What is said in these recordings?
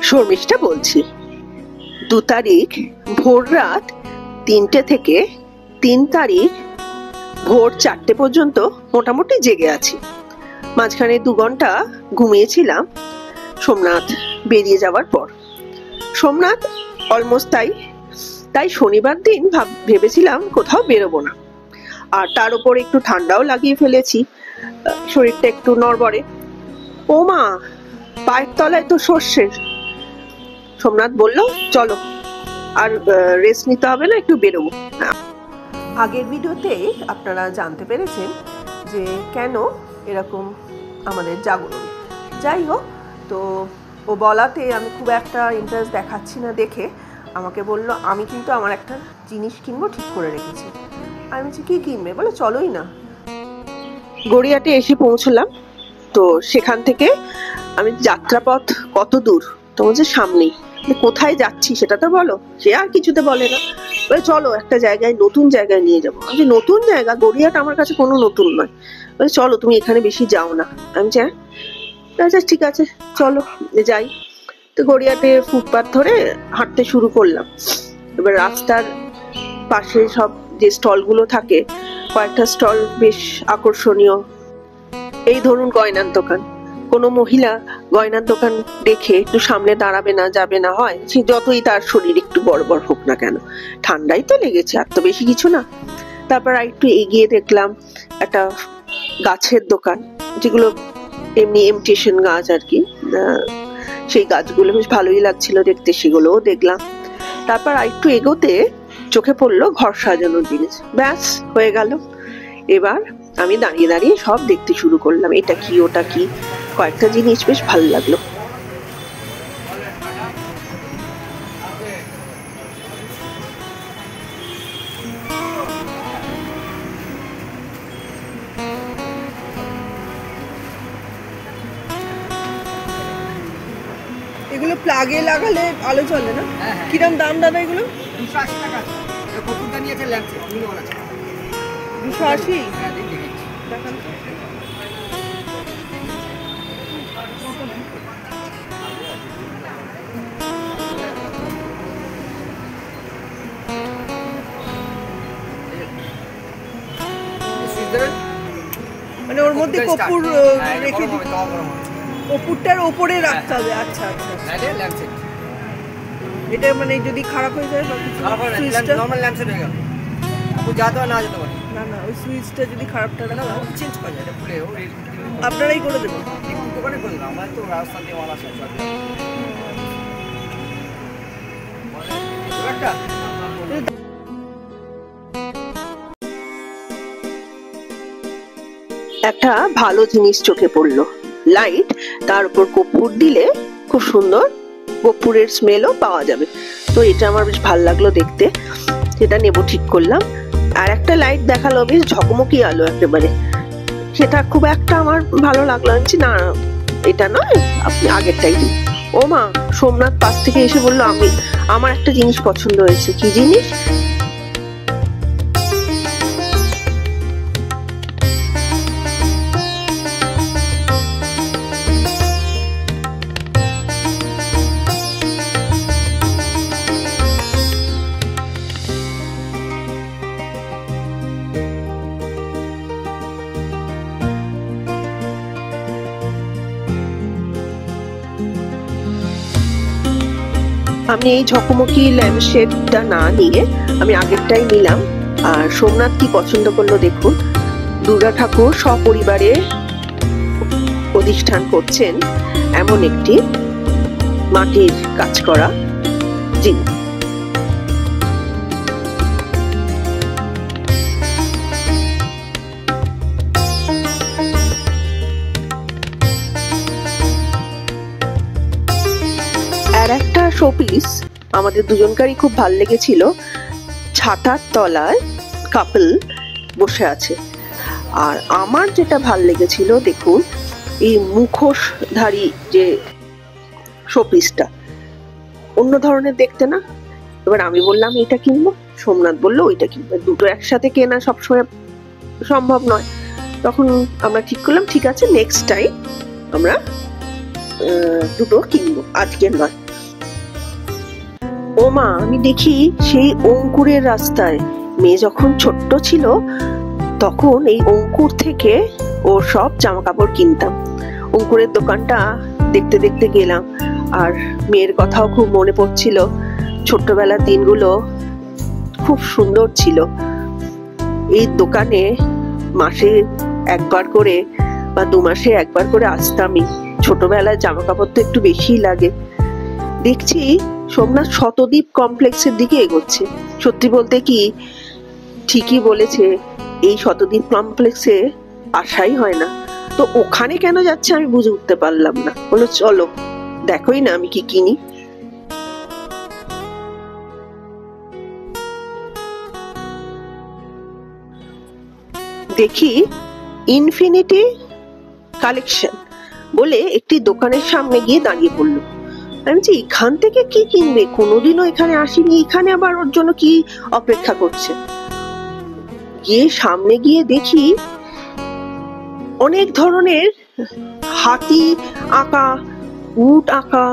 শর্মিষ্ঠা বলছি। 2 তারিখ ভোর রাত 3টে থেকে 3 তারিখ ভোর 4টে পর্যন্ত মোটামুটি জেগে আছি। মাঝখানে 2 ঘন্টা ঘুমিয়েছিলাম সোমনাথ বেরিয়ে যাওয়ার পর। সোমনাথ অলমোস্ট তাই শনিবার দিন ভেবেছিলাম কোথাও বেরোবো না। আর তার উপর একটু ঠান্ডাও লাগিয়ে ফেলেছি, শরীরটা একটু নড়বড়ে। ও মা, পায়ের তলায় তো সর্ষে। সোমনাথ বলল চলো, আর রেস্ট নিতে হবে না, একটু বেরোবো। আগের ভিডিওতে আপনারা জানতে পেরেছেন যে কেন এরকম আমাদের জাগরণ। যাই হোক, তো ও বলাতে আমি খুব একটা ইন্টারেস্ট দেখাচ্ছি না দেখে আমাকে বলল আমি কিন্তু আমার একটা জিনিস কিনবো ঠিক করে রেখেছি। আমি বলছি কি কিনবে? বলে চলোই না। গড়িয়াতে এসে পৌঁছলাম। তো সেখান থেকে আমি যাত্রাপথ কত দূর, তো বলছে সামনেই। কোথায় যাচ্ছি সেটা তো বলো। সে আর কিছুতে বলে না, বলে চলো একটা জায়গায়, নতুন জায়গায় নিয়ে যাবো। আমি নতুন জায়গা? গড়িয়াটা আমার কাছে কোনো নতুন নয়। বলে চলো, তুমি এখানে বেশি যাও না। আমি চাই আচ্ছা ঠিক আছে চলো যাই। তো গড়িয়াতে ফুটপাথ ধরে হাঁটতে শুরু করলাম। এবার রাস্তার পাশে সব যে স্টলগুলো থাকে, কয়েকটা স্টল বেশ আকর্ষণীয়। এই ধরুন গয়নার দোকান। কোনো মহিলা গয়নার দোকান দেখে একটু সামনে দাঁড়াবে না, যাবে না? হয় সে যতই তার শরীর একটু বড় হোক না কেন, ঠান্ডাই তো লেগেছে, আর তো বেশি কিছু না। তারপর আর একটু এগিয়ে দেখলাম একটা গাছের দোকান, যেগুলো এমনি ইমিটেশন গাছ আর কি। সেই গাছগুলো বেশ ভালোই লাগছিল দেখতে, সেগুলোও দেখলাম। তারপর আর একটু এগোতে চোখে পড়লো ঘর সাজানোর জিনিস। ব্যাস হয়ে গেল। এবার আমি দাঁড়িয়ে দাঁড়িয়ে সব দেখতে শুরু করলাম, এটা কি ওটা কি। কয়েকটা জিনিস বেশ ভালো লাগলো। এগুলো প্লাগে লাগালে আলো জ্বলে না? কিরম দাম দাদা এগুলো? 280 টাকা। কপুরটা নিয়েছে ল্যাম্পে, 280? দেখান। মানে ওর মধ্যে কপুর রেখে কপুরটার ওপরে রাখতে হবে। আচ্ছা আচ্ছা, এটা মানে যদি খারাপ হয়ে যায় বা কিছু, সুইচটা নরমাল ল্যাম্পে হয়ে গেল, আপনি যাতে না যেতে পারে। না ওই সুইচটা যদি খারাপটা না, চেঞ্জ করে যায়, এটা খুলে আপনারাই করে দেবেন? দোকানে করে দেবেন, আমার তো রাজস্থান দিয়ে মাল আসে। একটা ভালো জিনিস চোখে পড়লো, লাইট, তার উপর কর্পূর দিলে খুব সুন্দর কর্পূরের স্মেলও পাওয়া যাবে। তো এটা আমার বেশ ভালো লাগলো দেখতে, সেটা নেবো ঠিক করলাম। আর একটা লাইট দেখালো বেশ ঝকমকি আলো একেবারে, সেটা খুব একটা আমার ভালো লাগলো। আমি না, এটা নয়, আপনি আগেরটাই দিন। ও মা, সোমনাথ পাশ থেকে এসে বললো আমার একটা জিনিস পছন্দ হয়েছে। কি জিনিস? আমি এই ঝকমকি ল্যাম্পশেডটা না নিয়ে আমি আগেরটাই নিলাম। আর সোমনাথ কি পছন্দ করলো দেখুন। দুর্গা ঠাকুর সপরিবারে অধিষ্ঠান করছেন এমন একটি মাটির কাজ করা জিনিস। আর একটা শোপিস আমাদের দুজনকারই খুব ভাল লেগেছিল। ছাতার তলায় কাপল বসে আছে। আর আমার যেটা ভাল লেগেছিল দেখুন, এই মুখোশধারী যে শোপিসটা, অন্য ধরনের দেখতে না? এবার আমি বললাম এটা কিনবো, সোমনাথ বললো ওইটা কিনবো। দুটো একসাথে কেনা সবসময় সম্ভব নয়। তখন আমরা ঠিক করলাম ঠিক আছে, নেক্সট টাইম আমরা দুটো কিনবো। আজকের নয়। ও মা, আমি দেখি সেই অঙ্কুরের রাস্তায় মেয়ে যখন ছোট্ট ছিল তখন এই অঙ্কুর থেকে ওর সব জামা কাপড় কিনতাম। অঙ্কুরের দোকানটা দেখতে দেখতে গেলাম, আর মেয়ের কথাও খুব মনে পড়ছিল। ছোট্টবেলার দিনগুলো খুব সুন্দর ছিল। এই দোকানে মাসে একবার করে বা 2 মাসে একবার করে আসতামই। ছোটবেলায় জামা কাপড় তো একটু বেশিই লাগে। দেখছি সোমনাথ শতদ্বীপ কমপ্লেক্সের দিকে এগোচ্ছে। সত্যি বলতে কি, ঠিকই বলেছে, এই শতদ্বীপ কমপ্লেক্সে আসাই হয় না। তো ওখানে কেন যাচ্ছে আমি বুঝে উঠতে পারলাম না। বলো চলো দেখোই না আমি কি কিনি। দেখি ইনফিনিটি কালেকশন বলে একটি দোকানের সামনে গিয়ে দাঁড়িয়ে পড়লো। আমি বলছি এখান থেকে কি কিনবে, কোনোদিনও এখানে আসিনি, এখানে আবার ওর জন্য কি অপেক্ষা করছে। গিয়ে সামনে গিয়ে দেখি অনেক ধরনের হাতি আঁকা, উট আঁকা,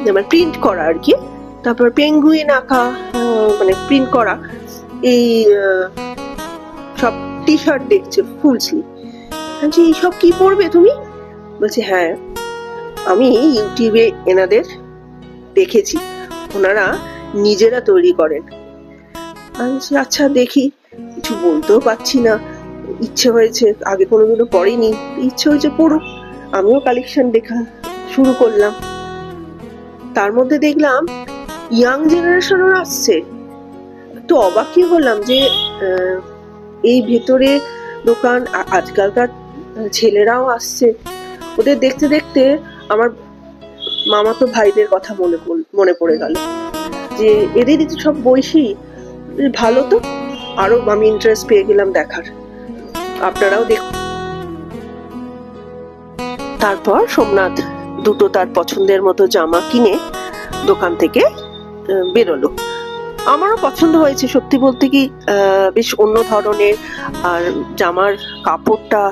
মানে প্রিন্ট করা আর কি, তারপর পেঙ্গুইন আঁকা, মানে প্রিন্ট করা এই সব টি শার্ট দেখছে ফুল স্লিভ। বলছি এইসব কি পরবে তুমি? বলছে হ্যাঁ, আমি ইউটিউবে এনাদের দেখেছি, ওনারা নিজেরা তৈরি করেন। আমি আচ্ছা দেখি, কিছু বলতেও পারছি না, ইচ্ছে হয়েছে, আগে কোনোদিনও পড়িনি, ইচ্ছে হয়েছে পড়ুক। আমিও কালেকশন দেখা শুরু করলাম। তার মধ্যে দেখলাম ইয়াং জেনারেশনও আসছে। তো অবাকই হলাম যে এই ভেতরে দোকান, আজকালকার ছেলেরাও আসছে। ওদের দেখতে দেখতে আমার মামাতো ভাইদের কথা মনে পড়ে গেল, যে এদেরই তো সব বয়সী, ভালো তো। আরো আমি ইন্টারেস্ট পেয়ে গেলাম দেখার। আপনারাও দেখুন। তারপর সোমনাথ দুটো তার পছন্দের মতো জামা কিনে দোকান থেকে বেরোলো। আমারও পছন্দ হয়েছে, সত্যি বলতে কি বেশ অন্য ধরনের, আর জামার কাপড়টা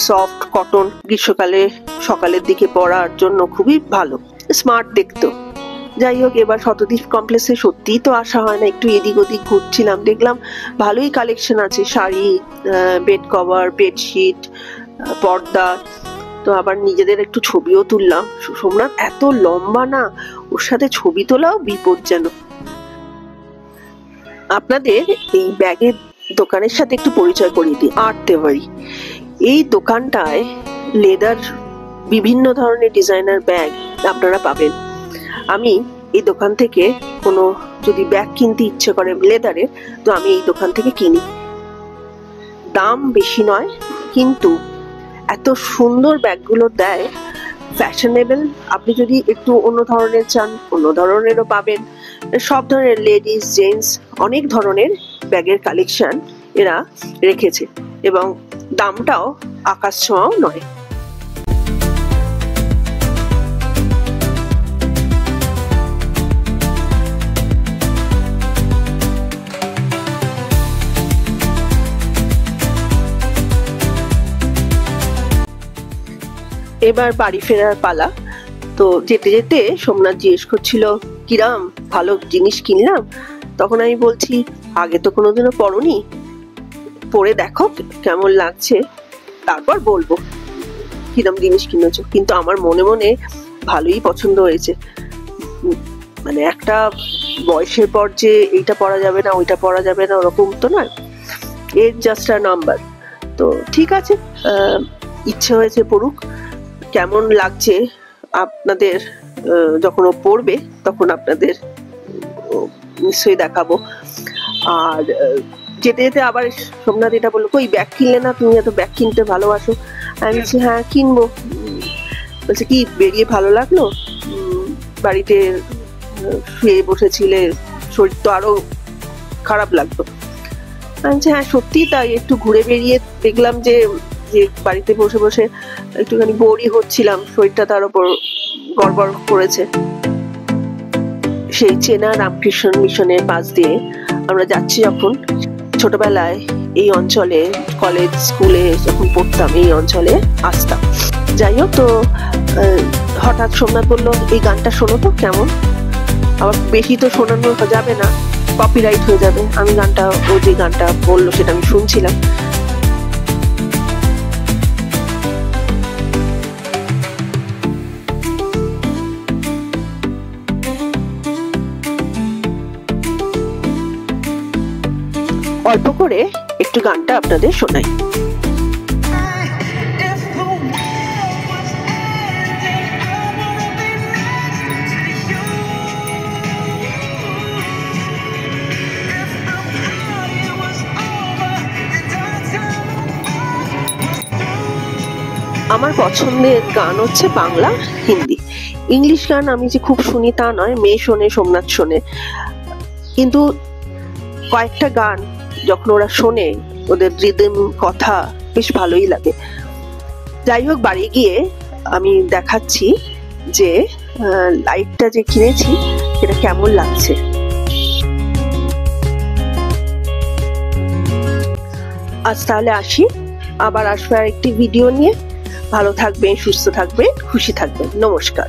সফট কটন, গ্রীষ্মকালে সকালের দিকে পরার জন্য খুবই ভালো, স্মার্ট দেখতো। যাই হোক, এবার শতদ্বীপ কমপ্লেক্সে সত্যিই তো আসা হয় না, একটু এদিক ওদিক ঘুরছিলাম, দেখলাম ভালোই কালেকশন আছে, শাড়ি, বেড কভার, বেডশিট, পর্দা। তো আবার নিজেদের একটু ছবিও তুললাম। সোমনাথ এত লম্বা না, ওর সাথে ছবি তোলাও বিপজ্জনক। আপনাদের এই ব্যাগের দোকানের সাথে একটু পরিচয় করিয়ে দিই, আর্ট তেওয়ারি। এই দোকানটায় লেদার বিভিন্ন ধরনের ডিজাইনার ব্যাগ আপনারা পাবেন। আমি এই দোকান থেকে কোনো যদি ব্যাগ কিনতে ইচ্ছে করে লেদারের, তো আমি এই দোকান থেকে কিনি। দাম বেশি নয়, কিন্তু এত সুন্দর ব্যাগগুলো দেয়, ফ্যাশনেবল। আপনি যদি একটু অন্য ধরনের চান, অন্য ধরনেরও পাবেন। সব ধরনের লেডিস, জেন্টস, অনেক ধরনের ব্যাগের কালেকশন এরা রেখেছে, এবং দামটাও আকাশ ছোঁয়াও নয়। এবার বাড়ি ফেরার পালা। তো যেতে যেতে সোমনাথ জিজ্ঞেস করছিল কিরাম ভালো জিনিস কিনলাম। তখন আমি বলছি আগে তো কোনোদিনও পরোনি, পরে দেখো কেমন লাগছে, তারপর বলবো কিরম জিনিস কিনেছো। কিন্তু আমার মনে মনে ভালোই পছন্দ হয়েছে। মানে একটা বয়সের পর যে এইটা পরা যাবে না, ওইটা পরা যাবে না, ওরকম তো নয়, এর জাস্ট আ নাম্বার। তো ঠিক আছে, ইচ্ছে হয়েছে পড়ুক। কেমন লাগছে আপনাদের যখন ও পড়বে তখন আপনাদের নিশ্চয়ই দেখাবো। আর যেতে যেতে আবার সোমনাথ এটা বললো, কই ব্যাগ কিনলে না, তুমি এত ব্যাগ কিনতে ভালোবাসো। আমি বলছি হ্যাঁ কিনবো। বলছে কি বেরিয়ে ভালো লাগলো, বাড়িতে শুয়ে বসেছিলে, শরীর তো আরো খারাপ লাগতো। আমি বলছি হ্যাঁ সত্যি তাই, একটু ঘুরে বেরিয়ে দেখলাম যে বাড়িতে বসে বসে একটুখানি বোরই হচ্ছিলাম, শরীরটা তার উপর গড়বড় করেছে। সেই চেনা রামকৃষ্ণ মিশনের পাশ দিয়ে আমরা যাচ্ছি যখন, ছোটবেলায় এই অঞ্চলে কলেজ স্কুলে যখন পড়তাম এই অঞ্চলে আসতাম। যাই হোক, তো হঠাৎ সোমনাথ বললো এই গানটা শোনো তো কেমন। আবার বেশি তো শোনানো যাবে না, কপিরাইট হয়ে যাবে। আমি গানটা, ও যে গানটা বললো সেটা আমি শুনছিলাম। অল্প করে একটু গানটা আপনাদের শোনাই। আমার পছন্দের গান হচ্ছে বাংলা, হিন্দি। ইংলিশ গান আমি যে খুব শুনি তা নয়, মেয়ে শোনে, সোমনাথ শোনে, কিন্তু কয়েকটা গান যখন ওরা শোনে, ওদের রিদম, কথা বেশ ভালোই লাগে। যাই হোক, বাড়ি গিয়ে আমি দেখাচ্ছি যে লাইটটা যে কিনেছি সেটা কেমন লাগছে। আজ তাহলে আসি, আবার আসবো আর একটি ভিডিও নিয়ে। ভালো থাকবেন, সুস্থ থাকবেন, খুশি থাকবেন। নমস্কার।